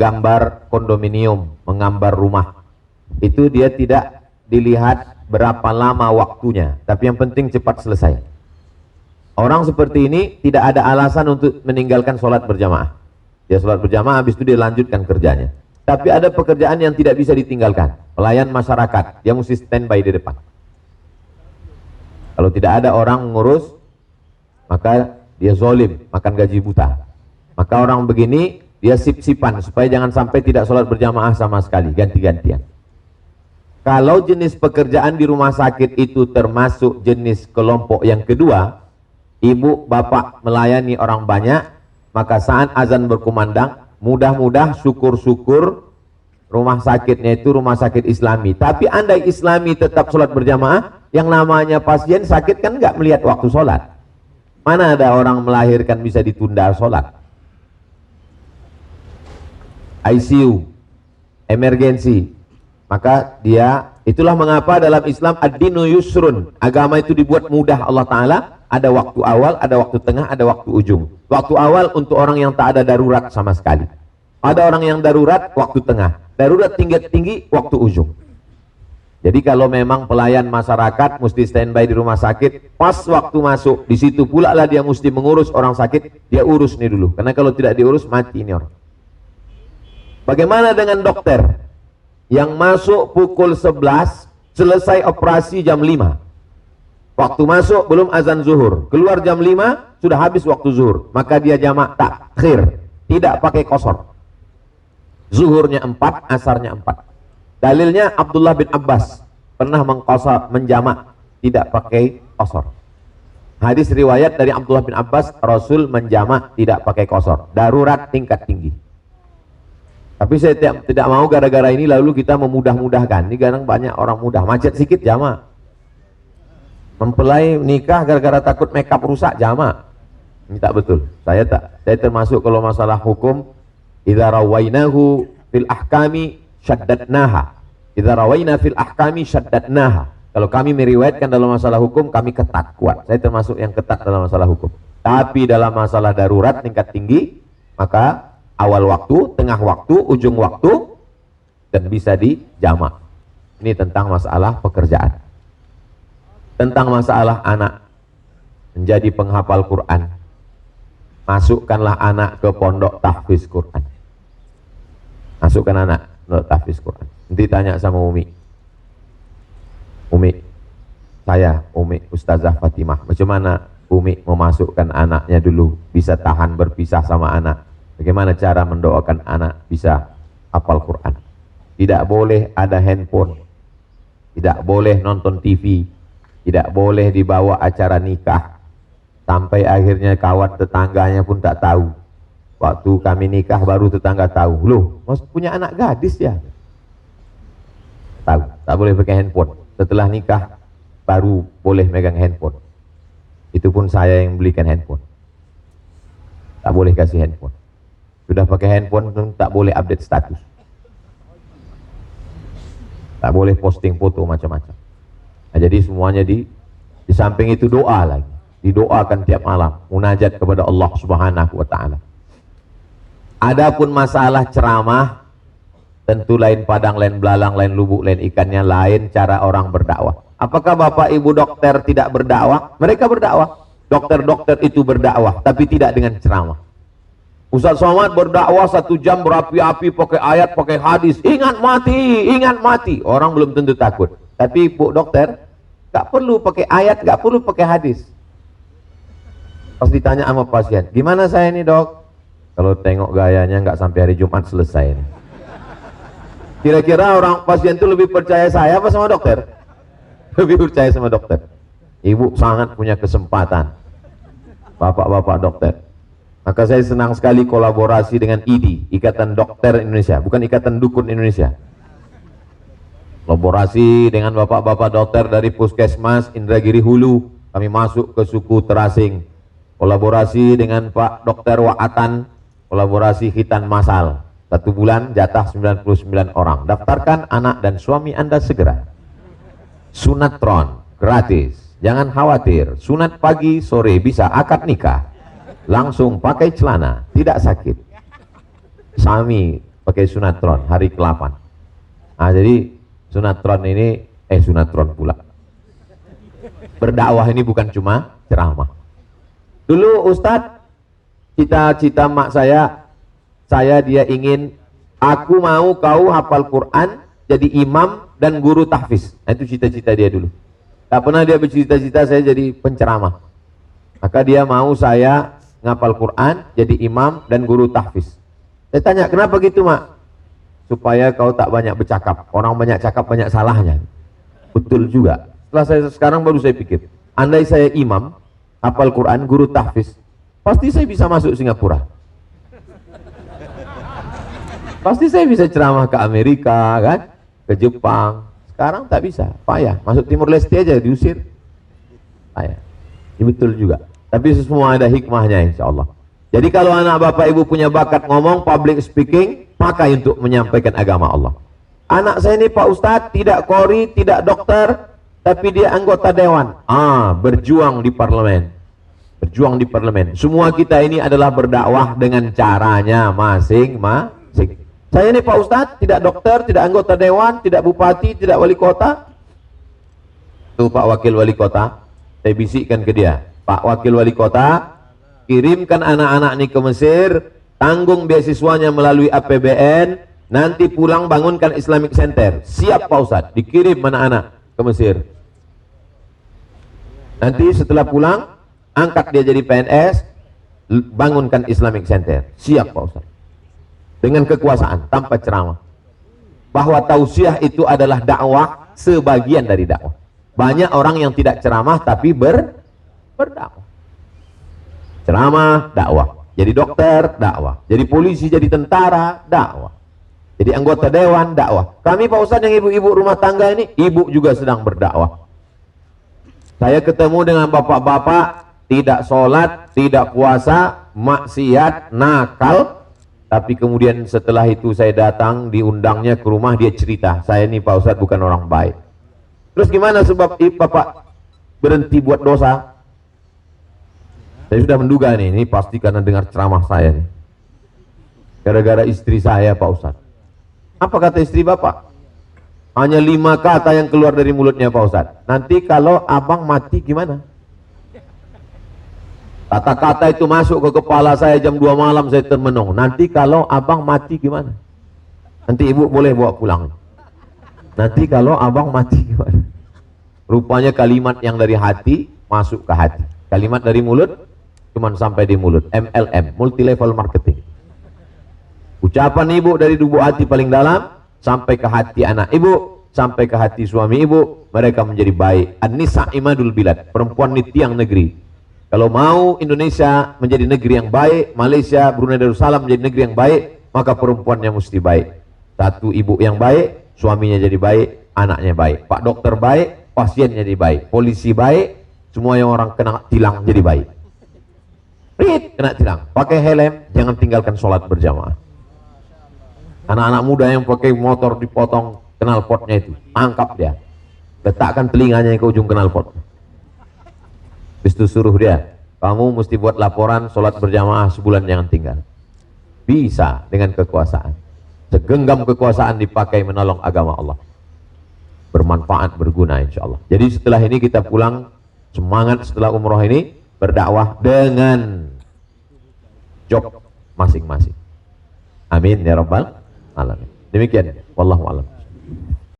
menggambar kondominium, menggambar rumah, itu dia tidak dilihat berapa lama waktunya, tapi yang penting cepat selesai. Orang seperti ini tidak ada alasan untuk meninggalkan sholat berjamaah. Dia sholat berjamaah, habis itu dia lanjutkan kerjanya. Tapi ada pekerjaan yang tidak bisa ditinggalkan. Pelayan masyarakat, dia mesti standby di depan. Kalau tidak ada orang mengurus, maka dia zolim, makan gaji buta. Maka orang begini, dia sip-sipan supaya jangan sampai tidak sholat berjamaah sama sekali, ganti-gantian. Kalau jenis pekerjaan di rumah sakit itu termasuk jenis kelompok yang kedua, ibu bapak melayani orang banyak, maka saat azan berkumandang, mudah-mudah syukur-syukur rumah sakitnya itu rumah sakit Islami. Tapi andai Islami tetap sholat berjamaah, yang namanya pasien sakit kan nggak melihat waktu sholat. Mana ada orang melahirkan bisa ditunda sholat? ICU, emergensi, maka dia, itulah mengapa dalam Islam ad-dinu yusrun, agama itu dibuat mudah Allah Ta'ala. Ada waktu awal, ada waktu tengah, ada waktu ujung. Waktu awal untuk orang yang tak ada darurat sama sekali. Ada orang yang darurat, waktu tengah. Darurat tinggi, waktu ujung. Jadi kalau memang pelayan masyarakat mesti standby di rumah sakit, pas waktu masuk, di situ pula lah dia mesti mengurus orang sakit, dia urus nih dulu. Karena kalau tidak diurus, mati ini orang. Bagaimana dengan dokter? Yang masuk pukul 11, selesai operasi jam 5. Waktu masuk belum azan zuhur, keluar jam 5 sudah habis waktu zuhur, maka dia jamak takhir, tidak pakai qasar. Zuhurnya 4, asarnya 4. Dalilnya Abdullah bin Abbas pernah mengqasar, menjamak, tidak pakai qasar. Hadis riwayat dari Abdullah bin Abbas, Rasul menjamak tidak pakai qasar, darurat tingkat tinggi. Tapi saya tidak mau gara-gara ini lalu kita memudah-mudahkan. Ini kadang banyak orang mudah, macet sedikit jamak. Mempelai nikah gara-gara takut makeup rusak jamak. Ini tak betul. Saya termasuk kalau masalah hukum, idza rawainahu fil ahkami syaddatnaha. Idza rawaina fil ahkami syaddatnaha. Kalau kami meriwayatkan dalam masalah hukum, kami ketat, kuat. Saya termasuk yang ketat dalam masalah hukum. Tapi dalam masalah darurat tingkat tinggi, maka awal waktu, tengah waktu, ujung waktu, dan bisa dijamak. Ini tentang masalah pekerjaan. Tentang masalah anak menjadi penghafal Quran, masukkanlah anak ke pondok tahfiz Quran. Masukkan anak ke tahfiz Quran. Nanti tanya sama Umi, Umi Ustazah Fatimah, macam mana Umi memasukkan anaknya dulu bisa tahan berpisah sama anak? Bagaimana cara mendoakan anak bisa hafal Quran? Tidak boleh ada handphone, tidak boleh nonton TV, tidak boleh dibawa acara nikah. Sampai akhirnya kawan tetangganya pun tak tahu. Waktu kami nikah baru tetangga tahu. Loh, punya anak gadis ya? Tahu, tak boleh pakai handphone. Setelah nikah baru boleh megang handphone. Itu pun saya yang belikan handphone. Tak boleh kasih handphone. Sudah pakai handphone tak boleh update status. Tak boleh posting foto macam-macam. Nah, jadi semuanya di samping itu doa lagi, didoakan tiap malam, munajat kepada Allah Subhanahu wa taala. Adapun masalah ceramah, tentu lain padang, lain belalang, lain lubuk, lain ikannya, lain cara orang berdakwah. Apakah Bapak Ibu dokter tidak berdakwah? Mereka berdakwah. Dokter-dokter itu berdakwah, tapi tidak dengan ceramah. Ustaz Somad berdakwah 1 jam berapi-api, pakai ayat, pakai hadis, ingat mati, ingat mati. Orang belum tentu takut. Tapi Bu dokter, gak perlu pakai ayat, gak perlu pakai hadis. Pas ditanya sama pasien, gimana saya ini dok? Kalau tengok gayanya gak sampai hari Jumat selesai. Kira-kira orang pasien itu lebih percaya saya apa sama dokter? Lebih percaya sama dokter. Ibu sangat punya kesempatan, bapak-bapak dokter. Maka saya senang sekali kolaborasi dengan IDI, Ikatan Dokter Indonesia, bukan Ikatan Dukun Indonesia. Kolaborasi dengan bapak-bapak dokter dari Puskesmas Indragiri Hulu, kami masuk ke suku terasing. Kolaborasi dengan Pak Dokter Wa'atan, kolaborasi khitan masal. 1 bulan jatah 99 orang. Daftarkan anak dan suami Anda segera. Sunatron gratis. Jangan khawatir, sunat pagi sore bisa akad nikah. Langsung pakai celana, tidak sakit. Suami pakai sunatron hari ke-8. Nah, jadi sunatron ini sunatron pula. Berdakwah ini bukan cuma ceramah. Dulu Ustadz, cita-cita mak saya dia ingin, aku mau kau hafal Quran, jadi imam dan guru tahfiz. Nah, itu cita-cita dia dulu. Tak pernah dia bercita-cita saya jadi penceramah. Maka dia mau saya ngapal Quran, jadi imam dan guru tahfiz. Saya tanya, kenapa gitu mak? Supaya kau tak banyak bercakap. Orang banyak cakap banyak salahnya. Betul juga. Sekarang baru saya pikir, andai saya imam, hafal Quran, guru tahfiz, pasti saya bisa masuk Singapura. Pasti saya bisa ceramah ke Amerika, kan? Ke Jepang. Sekarang tak bisa, payah. Masuk Timur Leste aja diusir. Payah. Ini betul juga. Tapi semua ada hikmahnya, insya Allah. Jadi kalau anak bapak ibu punya bakat ngomong, public speaking, pakai untuk menyampaikan agama Allah. Anak saya ini Pak Ustadz, tidak qori, tidak dokter, tapi dia anggota dewan. Berjuang di parlemen. Berjuang di parlemen. Semua kita ini adalah berdakwah dengan caranya masing-masing. Saya ini Pak Ustadz, tidak dokter, tidak anggota dewan, tidak bupati, tidak wali kota. Tuh Pak Wakil Wali Kota, saya bisikkan ke dia. Pak Wakil Wali Kota, kirimkan anak-anak ini ke Mesir, tanggung beasiswanya melalui APBN, nanti pulang bangunkan Islamic Center. Siap Pak Ustadz, dikirim anak-anak ke Mesir. Nanti setelah pulang, angkat dia jadi PNS, bangunkan Islamic Center. Siap Pak Ustadz. Dengan kekuasaan, tanpa ceramah. Bahwa tausiah itu adalah dakwah, sebagian dari dakwah. Banyak orang yang tidak ceramah tapi berdakwah. Ceramah, dakwah. Jadi dokter, dakwah. Jadi polisi, jadi tentara, dakwah. Jadi anggota dewan, dakwah. Kami Pak Ustadz yang ibu-ibu rumah tangga ini, ibu juga sedang berdakwah. Saya ketemu dengan bapak-bapak tidak sholat, tidak puasa, maksiat, nakal. Tapi kemudian setelah itu saya datang, diundangnya ke rumah, dia cerita, saya ini Pak Ustadz bukan orang baik. Terus gimana sebab bapak berhenti buat dosa? Saya sudah menduga nih, ini pasti karena dengar ceramah saya nih. Gara-gara istri saya Pak Ustadz. Apa kata istri bapak? Hanya 5 kata yang keluar dari mulutnya Pak Ustadz. Nanti kalau abang mati gimana? Kata-kata itu masuk ke kepala saya jam 2 malam, saya termenung. Nanti kalau abang mati gimana? Nanti ibu boleh bawa pulang. Nanti kalau abang mati gimana? Rupanya kalimat yang dari hati masuk ke hati. Kalimat dari mulut cuman sampai di mulut. MLM, multi level marketing. Ucapan ibu dari lubuk hati paling dalam sampai ke hati anak ibu, sampai ke hati suami ibu, mereka menjadi baik. An-nisa imadul bilad, perempuan ini tiang negeri. Kalau mau Indonesia menjadi negeri yang baik, Malaysia, Brunei Darussalam menjadi negeri yang baik, maka perempuannya mesti baik. Satu, ibu yang baik, suaminya jadi baik, anaknya baik. Pak dokter baik, pasiennya jadi baik. Polisi baik, semua yang orang kena tilang jadi baik. Kena tilang, pakai helm, jangan tinggalkan sholat berjamaah. Anak-anak muda yang pakai motor dipotong knalpotnya itu, tangkap dia, letakkan telinganya ke ujung knalpot. Habis itu suruh dia, kamu mesti buat laporan sholat berjamaah sebulan jangan tinggal. Bisa dengan kekuasaan. Segenggam kekuasaan dipakai menolong agama Allah. Bermanfaat, berguna insya Allah. Jadi setelah ini kita pulang semangat setelah umroh ini berdakwah dengan job masing-masing. Amin ya rabbal alamin. Demikian, wallahu a'lam.